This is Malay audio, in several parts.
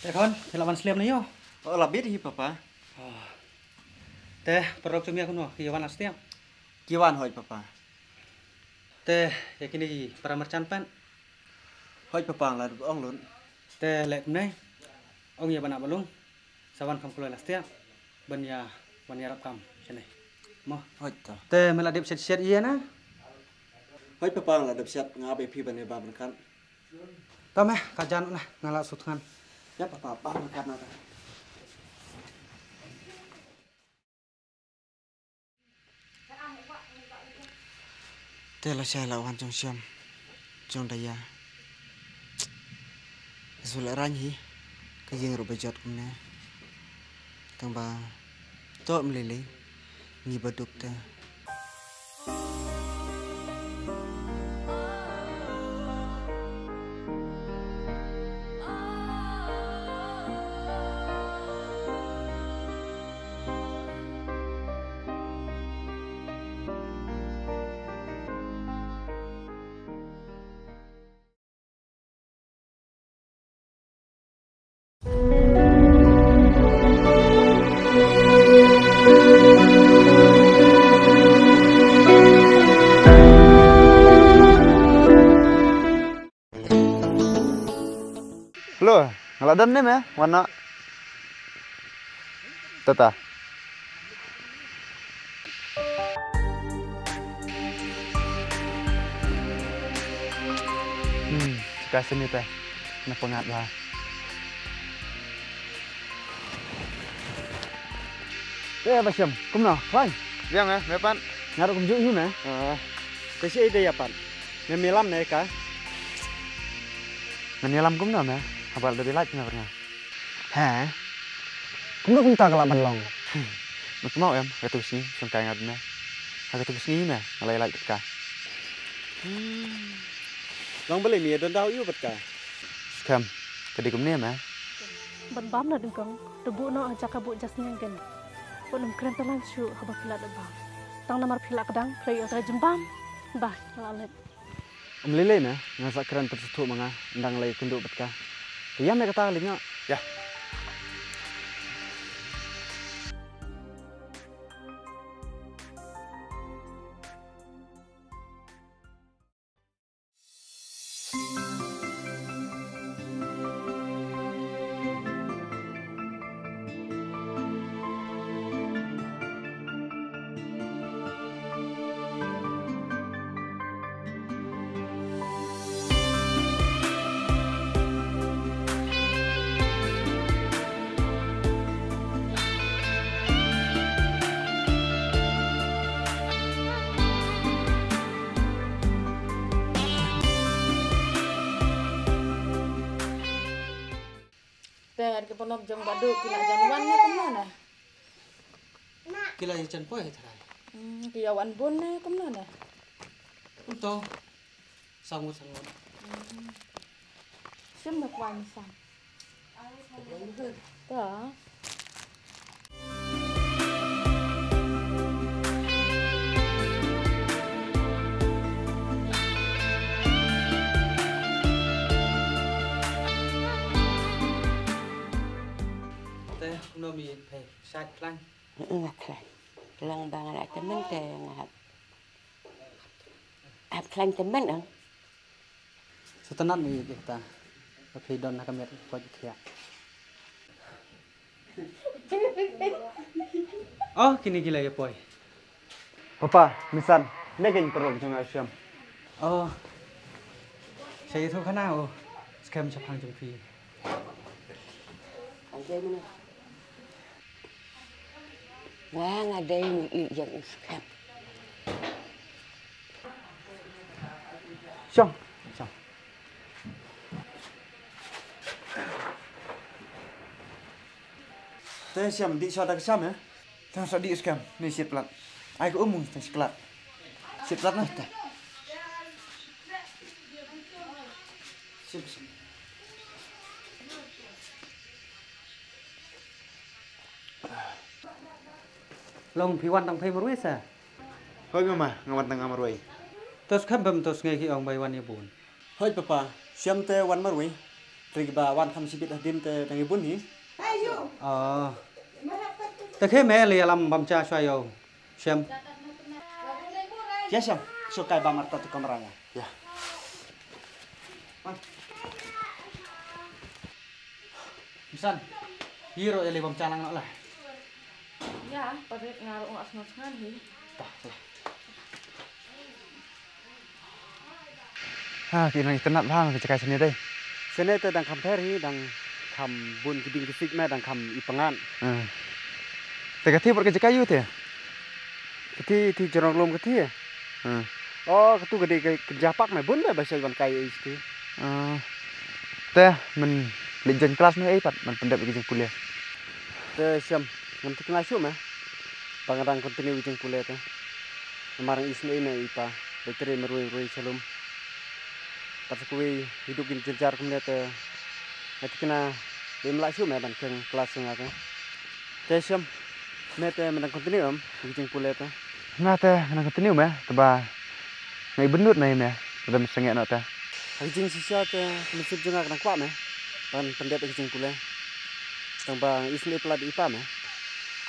Teh kon, lawan seliam nih yo. Oh, labir hi papa. Teh, perok cumi aku no, kiawan astiam. Kiwan hoi papa. Teh, ya kini para merchant pan. Hoi papa la ong lun. Teh lek nai. Ong ya bana balung. Sawan kam kulo astiam. Ban ya rap kam sini. Mo. Hoi ta. Teh meladip set iya na. Hoi papa la dap siap ngabe pi ban ba kan. Tama, kajan lah ngala sutkan. Ya papa, pa makan na. Tela saya lawan jong siam. Jong daya. Zula ranyi. Kajing ro bajat kumne. Tamba to mlele. Ni baduk ta. Halo, ngeladan nih ya, warna tata. Suka sini teh, na pengat lah. Teh Basyam, kumno, fine. Yang ya, mepan. Ngaruh kumjuk ni meh. Tesi ide ya pan. Memelam nih ka. Menyelam kumno ya, apa dari lain pernah. Hả? Cũng ta kalau balong. Nuk mau em, cái tuh sini, sengkai ngat meh. Cái tuh sini meh, ngalai lain ka. Long beli mie dan tahu iu betka. Skam, tadi kumne meh. Ban bam na ding kang debu no aja kabut jas nyanggen. Pun keren talan syu haba pila de bang. Tang namar pila kadang play otra jembam. Bah, lalet. Lele meh, ngasak keren tertutup manga, ndang lagi kenduk betka. Iya meh kata linya. Ya. Ter ke ponop jong badu kila januan ne kumana. Kila yang poe tharai. Kiawan bun ne kumana. Untuk sangut. Sim na kwan sang. Ta. Teh nomi phe sat klang. Ngaklan. Lang bang anak temen teh ngap. Klan temen ang. Setenan ni kita. Phe don nak kamet ko kia. Oh, kini gila ya poy. Papa, misan, negeng perlu jong asyam. Oh. Saya tu kana oh. Skam chapang jong phi. Ada mana? Wah, ada yang uskap. Syong. Teh siam di so dak siam ya. Tang so di skam, ni siap plat. Ai ko umum tang seklat. Siap plat nah teh. Sip. Long phi wan tang phe marui sa. Hoi mama, ngawat nang amaroi. Tos kham bam tos ngai ki ong bai wan ya bun. Hoi papa, siam teh wan marui. Triba wan kam sibit hadim te tangi bun ni. Te khe me le lam bam cha shwa yo. Shem. Ya Syam, sukai ba marta tu kameranya. Ya. Misan. Hiro le bam cha lang lah. Ya, pada ngaruh nggak senang hi. Kini tenat bang ke sini deh. Sene te dang kam peri dang kam bun kibing kisik me dang kam ipangan. Te kati buat kerja kayu teh. Keti ti jorong lom keti ya. Oh, ketu gede kerja pak me bun be bahasa iban kayu isti. Teh men lejen kelas ni pat men pendap kerja kuliah. Te siam ngam tu kenal me. Bangadang kontinu wijeng kuliah te. Kemarang isne ini ipa. Beteri merui selum. Pas kui hidup di jejar kemudian te. Nanti kena limla siu me ban keng kelas ngake. Te siam me te menang kontinu wijeng kuliah te. Nah teh menang kontinu me teba ngai benut nai me. Udah mesengek nak teh. Wijeng sisa te mesip jengak nang kwa me. Ban pendap wijeng kuliah. Tambah isne pelat ipa me.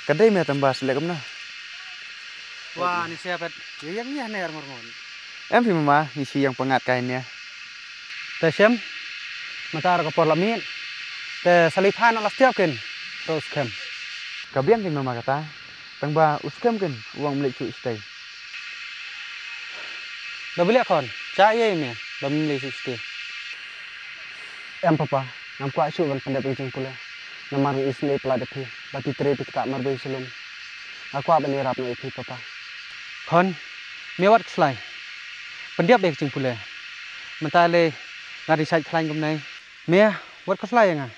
Kadai me tambah selek kemna. Wah, ni siapa? Yang ni aneh ngomong. Em phim mà ngisi yang pengat kainnya. Te siam matar ko parlimen. Te salipan alas tiap ken. Terus kem. Kabian phim mà kata. Tambah uskem kan uang milik cu stay. Dah beli kon. Cak ye me. Dah beli susti. Em papa, nam kwa su ban pendap wijeng kuliah. Namar isne pelat depi. Bati tre kita marbe selum. Aku apa ni rap no ipi papa. Kon mewat selai. Pendiap dek jeng pula. Mentale ngari sai khlain kum nai. Me wat ko selai nga.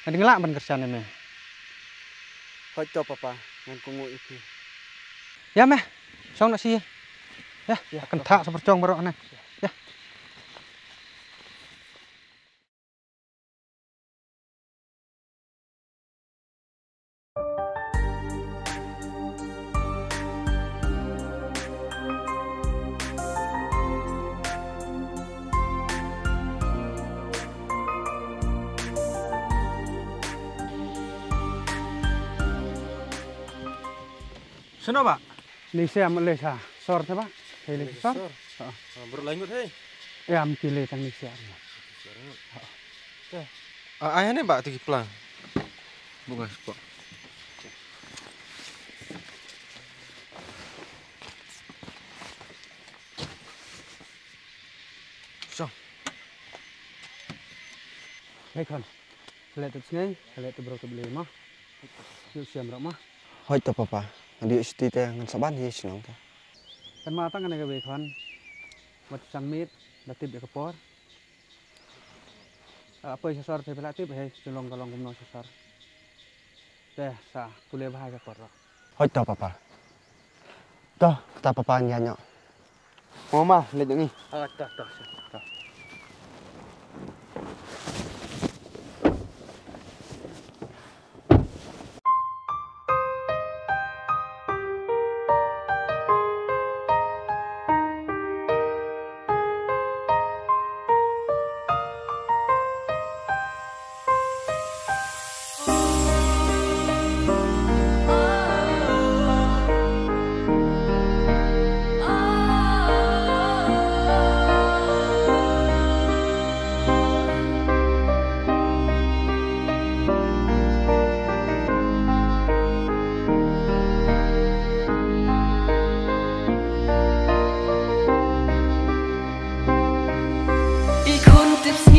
Ngadi ngelak ban kerjane me. Kau coba papa ngan kungu ipi. Ya me. Song nak si. Ya, akan tak sepercong barok na. Ya. Sana pak? Ni saya Malaysia. Sor ta, Pak? Hei sor. Berlanjut hei. Ya, mkile tang ni saya. Ayah ni pak tiki pelang. Bunga pak. So. Hei kon. Lihat tu sini, lihat tu berapa beli mah. Yuk siam rak mah. Hoi to papa. Adi isti teh ngan saban hi sinong teh. Kan matang kan ke kon. Mat samit, datib ya kepor. Apa sesor teh pelatih hei colong-colong kumno sesor. Teh sa kuliah bahaya kepor. Hoi to papa. Toh, kata papa nyanyo. Mama, lihat ni. Dah. Ikun tips